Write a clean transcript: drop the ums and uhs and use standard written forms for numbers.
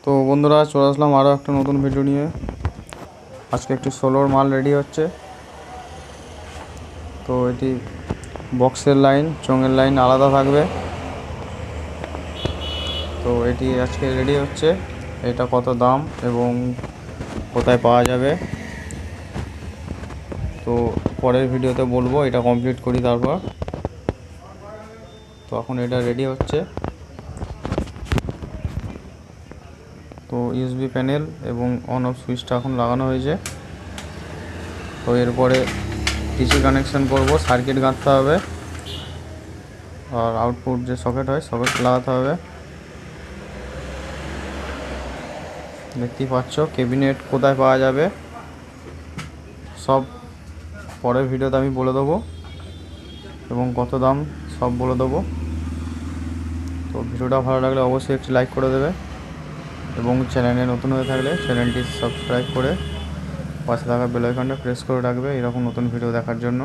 তো বন্ধুরা চলে আসলাম আরও একটা নতুন ভিডিও নিয়ে। আজকে একটি সোলোর মাল রেডি হচ্ছে। তো এটি বক্সের লাইন, চোঙের লাইন আলাদা থাকবে। তো এটি আজকে রেডি হচ্ছে। এটা কত দাম এবং কোথায় পাওয়া যাবে তো পরের ভিডিওতে বলবো। এটা কমপ্লিট করি তারপর। তো এখন এটা রেডি হচ্ছে। তো ইউএসবি প্যানেল এবং অন অফ সুইচটা এখন লাগানো হয়েছে। তো এরপরে ডিসি কানেকশন করব, সার্কিট গাঁথতে হবে আর আউটপুট যে সকেট হয় সকেট লাগাতে হবে। দেখতেই পাচ্ছ ক্যাবিনেট কোথায় পাওয়া যাবে সব পরের ভিডিওতে আমি বলে দেবো এবং কত দাম সব বলে দেবো। তো ভিডিওটা ভালো লাগলে অবশ্যই একটি লাইক করে দেবে এবং চ্যানেলে নতুন হয়ে থাকলে চ্যানেলটি সাবস্ক্রাইব করে পাশে থাকা বেল আইকনটা প্রেস করে রাখবে এরকম নতুন ভিডিও দেখার জন্য।